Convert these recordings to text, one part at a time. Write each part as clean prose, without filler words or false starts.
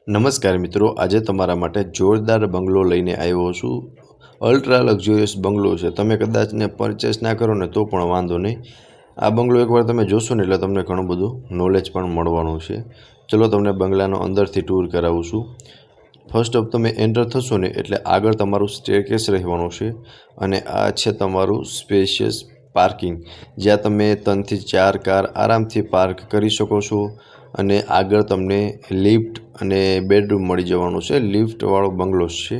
નમસ્કાર મિત્રો, આજે તમારા માટે જોરદાર બંગલો લઈને આવ્યો છું. અલ્ટ્રા લક્ઝુરિયસ બંગલો છે. તમે કદાચ ને પરચેસ ના કરો ને તો પણ વાંધો નહીં. આ બંગલો એકવાર તમે જોશો ને એટલે તમને ઘણું બધું નોલેજ પણ મળવાનું છે. ચલો તમને બંગલાનો અંદરથી ટૂર કરાવું છું. ફર્સ્ટ ઓફ તમે એન્ટર થશો ને એટલે આગળ તમારું સ્ટેરકેસ રહેવાનું છે અને આ છે તમારું સ્પેશિયસ પાર્કિંગ, જ્યાં તમે 3 થી 4 કાર આરામથી પાર્ક કરી શકો છો. અને આગળ તમને લિફ્ટ અને બેડરૂમ મળી જવાનું છે. લિફ્ટવાળો બંગલો છે.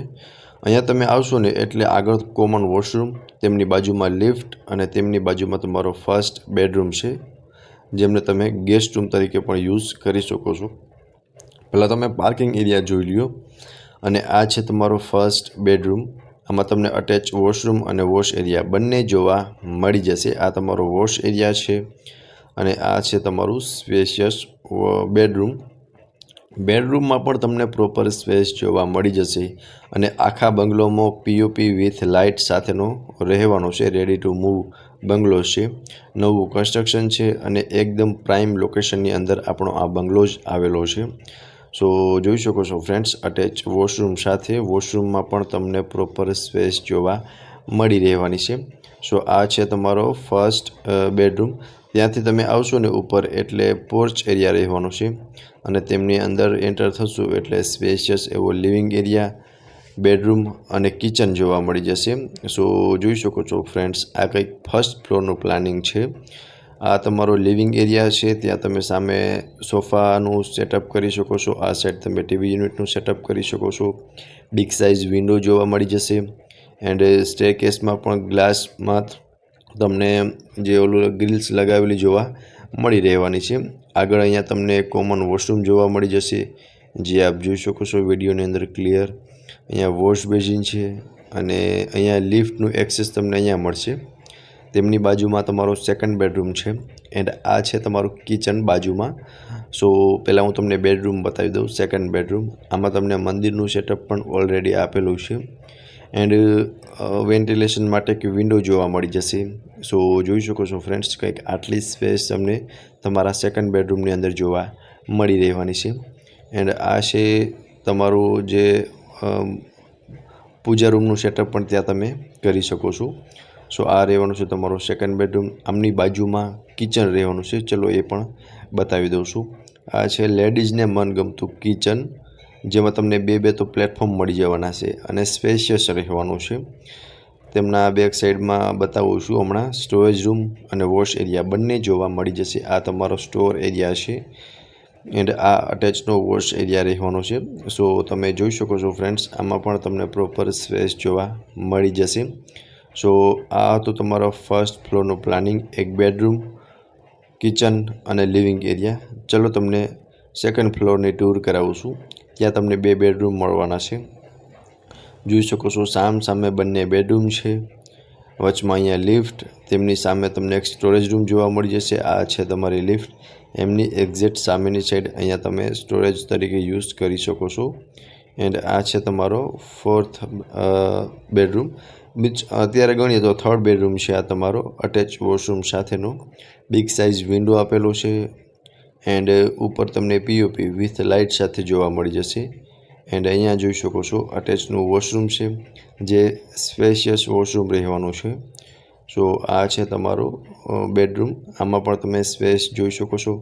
અહીંયા તમે આવશો ને એટલે આગળ કોમન વોશરૂમ, તેમની બાજુમાં લિફ્ટ અને તેમની બાજુમાં તમારો ફર્સ્ટ બેડરૂમ છે, જેમને તમે ગેસ્ટ રૂમ તરીકે પણ યુઝ કરી શકો છો. પહેલાં તમે પાર્કિંગ એરિયા જોઈ લ્યો. અને આ છે તમારો ફર્સ્ટ બેડરૂમ. આમાં તમને અટેચ વોશરૂમ અને વોશ એરિયા બંને જોવા મળી જશે. આ તમારો વોશ એરિયા છે અને આ છે તમારું સ્પેશિયસ બેડરૂમ. બેડરૂમમાં પણ તમને પ્રોપર સ્પેસ જોવા મળી જશે અને આખા બંગલોમાં પીઓપી વિથ લાઇટ સાથેનો રહેવાનો છે. રેડી ટુ મૂવ બંગલો છે. નવું કન્સ્ટ્રક્શન છે અને એકદમ પ્રાઇમ લોકેશનની અંદર આપણો આ બંગલો જ આવેલો છે. સો જોઈ શકો છો ફ્રેન્ડ્સ, અટેચ વોશરૂમ સાથે વોશરૂમમાં પણ તમને પ્રોપર સ્પેસ જોવા મળી રહેવાની છે. સો આ છે તમારો ફર્સ્ટ બેડરૂમ. ત્યાંથી તમે આવશો ને ઉપર એટલે પોર્ચ એરિયા રહેવાનો છે અને તેમની અંદર એન્ટર થશો એટલે સ્પેશિયસ એવો લિવિંગ એરિયા, બેડરૂમ અને કિચન જોવા મળી જશે. સો જોઈ શકો છો ફ્રેન્ડ્સ, આ કંઈક ફર્સ્ટ ફ્લોરનું પ્લાનિંગ છે. આ તમારો લિવિંગ એરિયા છે. ત્યાં તમે સામે સોફાનું સેટઅપ કરી શકો છો. આ સાઈડ તમે ટીવી યુનિટનું સેટઅપ કરી શકો છો. બિગ સાઇઝ વિન્ડો જોવા મળી જશે એન્ડ સ્ટેરકેસમાં પણ ગ્લાસમાં તમને જે ઓલું ગ્રીલ્સ લગાવેલી જોવા મળી રહેવાની છે. આગળ અહીંયા તમને કોમન વોશરૂમ જોવા મળી જશે, જે આપ જોઈ શકો છો વિડીયોની અંદર ક્લિયર. અહીંયા વોશ બેસિન છે અને અહીંયા લિફ્ટનું એક્સેસ તમને અહીંયા મળશે. તેમની બાજુમાં તમારો સેકન્ડ બેડરૂમ છે એન્ડ આ છે તમારું કિચન બાજુમાં. સો પહેલાં હું તમને બેડરૂમ બતાવી દઉં. સેકન્ડ બેડરૂમ, આમાં તમને મંદિરનું સેટઅપ પણ ઓલરેડી આપેલું છે એન્ડ વેન્ટિલેશન માટે એક વિન્ડો જોવા મળી જશે. સો જોઈ શકો છો ફ્રેન્ડ્સ, કંઈક આટલી સ્પેસ તમને તમારા સેકન્ડ બેડરૂમની અંદર જોવા મળી રહેવાની છે. એન્ડ આ છે તમારું જે પૂજા રૂમનું સેટઅપ પણ ત્યાં તમે કરી શકો છો. સો આ રહેવાનું છે તમારો સેકન્ડ બેડરૂમ. આમની બાજુમાં કિચન રહેવાનું છે. ચલો એ પણ બતાવી દઉં છું. આ છે લેડીઝને મનગમતું કિચન, જેમાં તમને બે તો પ્લેટફોર્મ મળી જવાના છે અને સ્પેશિયસ રહેવાનું છે. તેમના બેક સાઈડમાં બતાવું છું હમણાં. સ્ટોરેજ રૂમ અને વોશ એરિયા બંને જોવા મળી જશે. આ તમારો સ્ટોર એરિયા છે એન્ડ આ અટેચનો વોશ એરિયા રહેવાનો છે. સો તમે જોઈ શકો છો ફ્રેન્ડ્સ, આમાં પણ તમને પ્રોપર સ્પેસ જોવા મળી જશે. સો આ હતું તમારો ફર્સ્ટ ફ્લોરનું પ્લાનિંગ, એક બેડરૂમ, કિચન અને લિવિંગ એરિયા. ચલો તમને સેકન્ડ ફ્લોરની ટૂર કરાવું છું. ત્યાં તમને 2 બેડરૂમ મળવાના છે. જોઈ શકો છો સામે બંને બેડરૂમ છે. વચમાં અહીંયા લિફ્ટ, તેમની સામે તમને એક સ્ટોરેજ રૂમ જોવા મળી જશે. આ છે તમારી લિફ્ટ. એમની એક્ઝેક્ટ સામેની સાઈડ અહીંયા તમે સ્ટોરેજ તરીકે યુઝ કરી શકો છો. એન્ડ આ છે તમારો ફોર્થ બેડરૂમ. અત્યારે ગણીએ તો થર્ડ બેડરૂમ છે આ તમારો, અટેચ વોશરૂમ સાથેનો. બિગ સાઇઝ વિન્ડો આપેલો છે એન્ડ ઉપર તમને પીઓપી વિથ લાઇટ સાથે જોવા મળી જશે. એન્ડ અહીંયા જોઈ શકો છો અટેચનું વોશરૂમ છે, જે સ્પેશિયસ વોશરૂમ રહેવાનું છે. સો આ છે તમારો બેડરૂમ. આમાં પણ તમે સ્પેસ જોઈ શકો છો,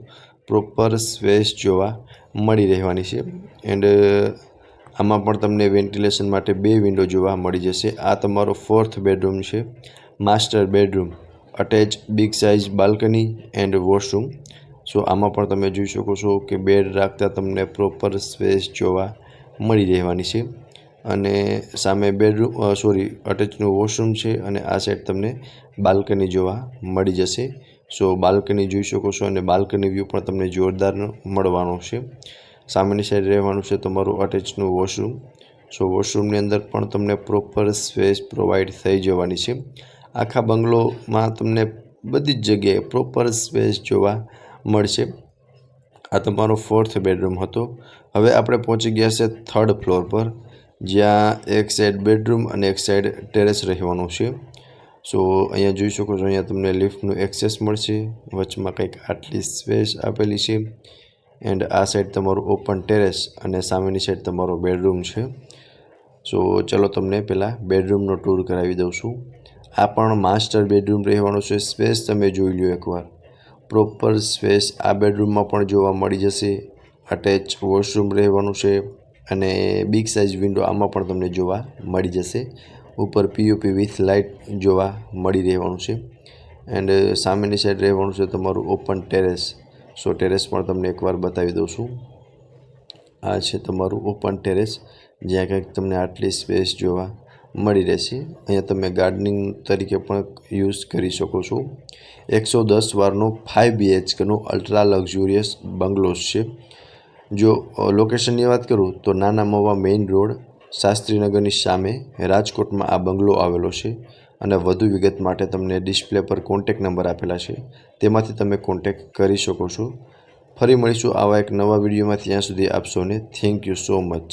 પ્રોપર સ્પેસ જોવા મળી રહેવાની છે. એન્ડ આમાં પણ તમને વેન્ટિલેશન માટે 2 વિન્ડો જોવા મળી જશે. આ તમારો ફોર્થ બેડરૂમ છે, master bedroom, attach big size balcony and washroom. So આમાં પણ તમે જોઈ શકો છો કે બેડ રાખતા તમને પ્રોપર સ્પેસ જોવા મળી રહેવાની છે. અને સામે બેડરૂમ અટેચનું વોશરૂમ છે અને આ સાઈડ તમને બાલ્કની જોવા મળી જશે. સો બાલ્કની જોઈ શકો છો અને બાલ્કની વ્યૂ પણ તમને જોરદાર મળવાનો છે. સામેની સાઈડ રહેવાનું છે તમારું અટેચનું વોશરૂમ. સો વોશરૂમની અંદર પણ તમને પ્રોપર સ્પેસ પ્રોવાઈડ થઈ જવાની છે. આખા બંગલોમાં તમને બધી જ જગ્યાએ પ્રોપર સ્પેસ જોવા મળશે. આ તમારો ફોર્થ બેડરૂમ હતો. હવે આપણે પહોંચી ગયા છે થર્ડ ફ્લોર પર, જ્યાં એક સાઈડ બેડરૂમ અને એક સાઈડ ટેરેસ રહેવાનું છે. સો અહીંયા જોઈ શકો છો, અહીંયા તમને લિફ્ટનું એક્સેસ મળશે. વચમાં કંઈક આટલી સ્પેસ આપેલી છે એન્ડ આ સાઈડ તમારું ઓપન ટેરેસ અને સામેની સાઈડ તમારો બેડરૂમ છે. સો ચલો તમને પહેલાં બેડરૂમનો ટૂર કરાવી દઉં છું. આ પણ માસ્ટર બેડરૂમ રહેવાનો છે. સ્પેસ તમે જોઈ લો એકવાર, પ્રોપર સ્પેસ આ બેડરૂમમાં પણ જોવા મળી જશે. અટેચ વોશરૂમ રહેવાનું છે અને બિગ સાઇઝ વિન્ડો આમાં પણ તમને જોવા મળી જશે. ઉપર પીઓપી વિથ લાઇટ જોવા મળી રહેવાનું છે. એન્ડ સામેની સાઈડ રહેવાનું છે તમારું ઓપન ટેરેસ. સો ટેરેસ પણ તમને એકવાર બતાવી દઉં છું. આ છે તમારું ઓપન ટેરેસ, જ્યાં કંઈક તમને આટલી સ્પેસ જોવા મળી રહેશે. અહીંયા તમે ગાર્ડનિંગ તરીકે પણ યુઝ કરી શકો છો. 110 વારનો 5 BHKનો અલ્ટ્રા લક્ઝુરિયસ બંગલોઝ છે. જો લોકેશનની વાત કરું તો નાના મવા મેઇન રોડ, શાસ્ત્રીનગરની સામે, રાજકોટમાં આ બંગલો આવેલો છે. અને વધુ વિગત માટે તમને ડિસ્પ્લે પર કોન્ટેક નંબર આપેલા છે, તેમાંથી તમે કોન્ટેક કરી શકો છો. ફરી મળીશું આવા એક નવા વિડીયોમાં. ત્યાં સુધી આપ સૌને થેન્ક યુ સો મચ.